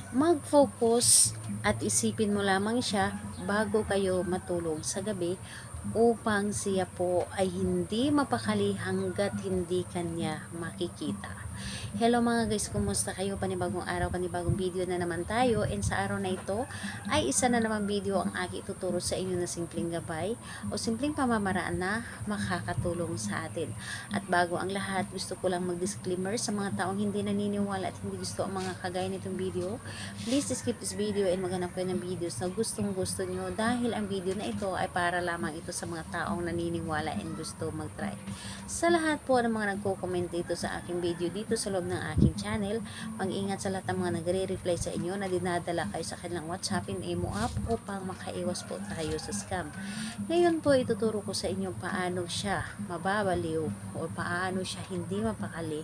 mag-focus at isipin mo lamang siya bago kayo matulog sa gabi upang siya po ay hindi mapakali hanggat hindi kanya makikita. Hello mga guys, kumusta kayo? Panibagong araw, panibagong video na naman tayo, and sa araw na ito ay isa na naman video ang aking tuturo sa inyo na simpleng gabay o simpleng pamamaraan na makakatulong sa atin. At bago ang lahat, gusto ko lang mag-disclaimer sa mga taong hindi naniniwala at hindi gusto ang mga kagaya nitong video. Please skip this video and maghanap kayo ng videos na gustong gusto nyo, dahil ang video na ito ay para lamang ito sa mga taong naniniwala and gusto mag-try. Sa lahat po ng mga nagko-comment dito sa aking video dito sa loob ng aking channel, mag-ingat sa lahat ng mga nagre-reply sa inyo na dinadala kayo sa kanilang WhatsApp and Imo app upang makaiwas po tayo sa scam. Ngayon po ituturo ko sa inyo paano siya mababaliw o paano siya hindi mapakali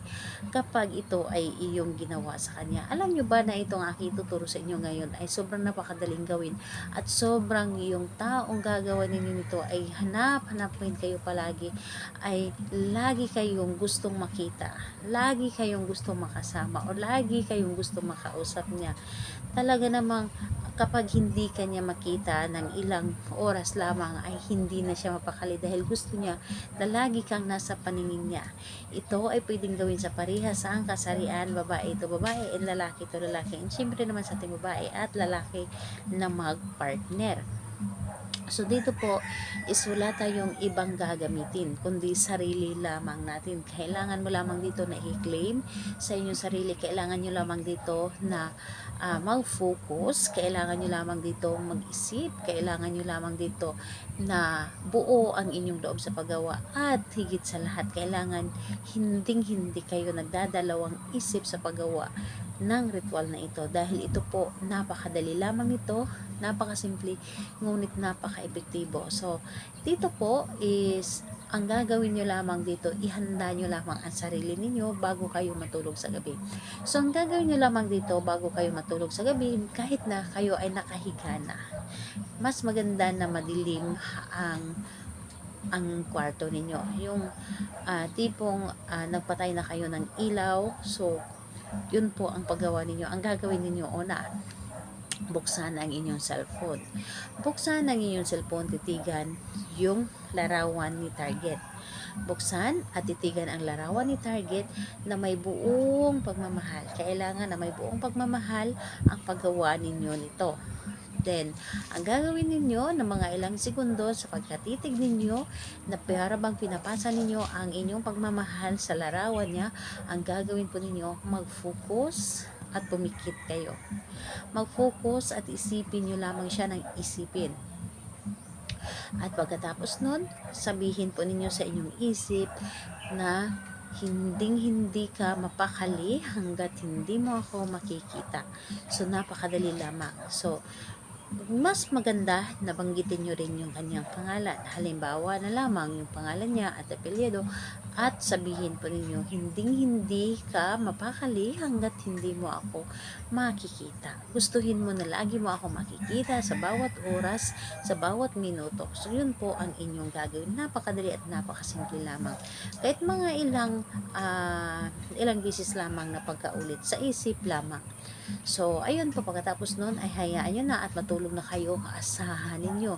kapag ito ay iyong ginawa sa kanya. Alam nyo ba na itong aking ituturo sa inyo ngayon ay sobrang napakadaling gawin at sobrang yung taong gagawa ninyo nito ay hanap-hanap kayo palagi, ay lagi kayong gustong makita, lagi kayong gustong makasama, o lagi kayong gustong makausap niya. Talaga namang kapag hindi kanya makita ng ilang oras lamang ay hindi na siya mapakali dahil gusto niya na lagi kang nasa paningin niya. Ito ay pwedeng gawin sa parehas ang kasarian, babae ito babae and lalaki ito lalaki, and syempre naman sa ating babae at lalaki na mag-partner. So dito po is wala tayong ibang gagamitin kundi sarili lamang natin. Kailangan mo lamang dito na i-claim sa inyong sarili. Kailangan nyo lamang dito na mag-focus. Kailangan nyo lamang dito mag-isip. Kailangan nyo lamang dito na buo ang inyong loob sa paggawa. At higit sa lahat, kailangan hindi kayo nagdadalawang isip sa paggawa ng ritual na ito, dahil ito po napakadali lamang ito, napakasimple, ngunit napaka-epektibo. So dito po is ang gagawin nyo lamang dito, ihanda nyo lamang ang sarili ninyo bago kayo matulog sa gabi. So ang gagawin nyo lamang dito bago kayo matulog sa gabi, kahit na kayo ay nakahiga na, mas maganda na madilim ang kwarto ninyo, yung tipong nagpatay na kayo ng ilaw. So yun po ang paggawa ninyo. Ang gagawin ninyo, una, buksan ang inyong cellphone. Buksan ang inyong cellphone, titigan yung larawan ni target. Buksan at titigan ang larawan ni target na may buong pagmamahal. Kailangan na may buong pagmamahal ang paggawa ninyo nito. Then, ang gagawin ninyo ng mga ilang segundo sa pagkatitig ninyo na para bang pinapasa ninyo ang inyong pagmamahal sa larawan niya, ang gagawin po ninyo, mag-focus at pumikit kayo. Mag-focus at isipin nyo lamang siya ng isipin. At pagkatapos nun, sabihin po ninyo sa inyong isip na hindi ka mapakali hanggat hindi mo ako makikita. So napakadali lamang. So mas maganda na banggitin nyo rin yung kanyang pangalan. Halimbawa na lamang yung pangalan niya at apelyido, at sabihin po ninyo, hindi ka mapakali hanggat hindi mo ako makikita. Gustuhin mo na lagi mo ako makikita sa bawat oras, sa bawat minuto. So yun po ang inyong gagawin. Napakadali at napakasimple lamang. Kahit mga ilang bisis lamang na pagkaulit sa isip lamang. So ayun po, pagkatapos nun ay hayaan nyo na at matulog na kayo. Asahan ninyo,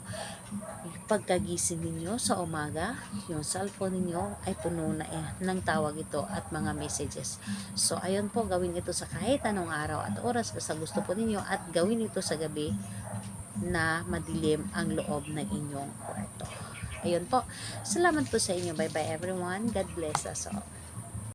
pagkagising ninyo sa umaga, yung cellphone ninyo ay puno na ng tawag ito at mga messages. So ayun po, gawin ito sa kahit anong araw at oras basta gusto po ninyo, at gawin ito sa gabi na madilim ang loob ng inyong kwarto. Ayun po, salamat po sa inyo. Bye bye everyone, God bless us all.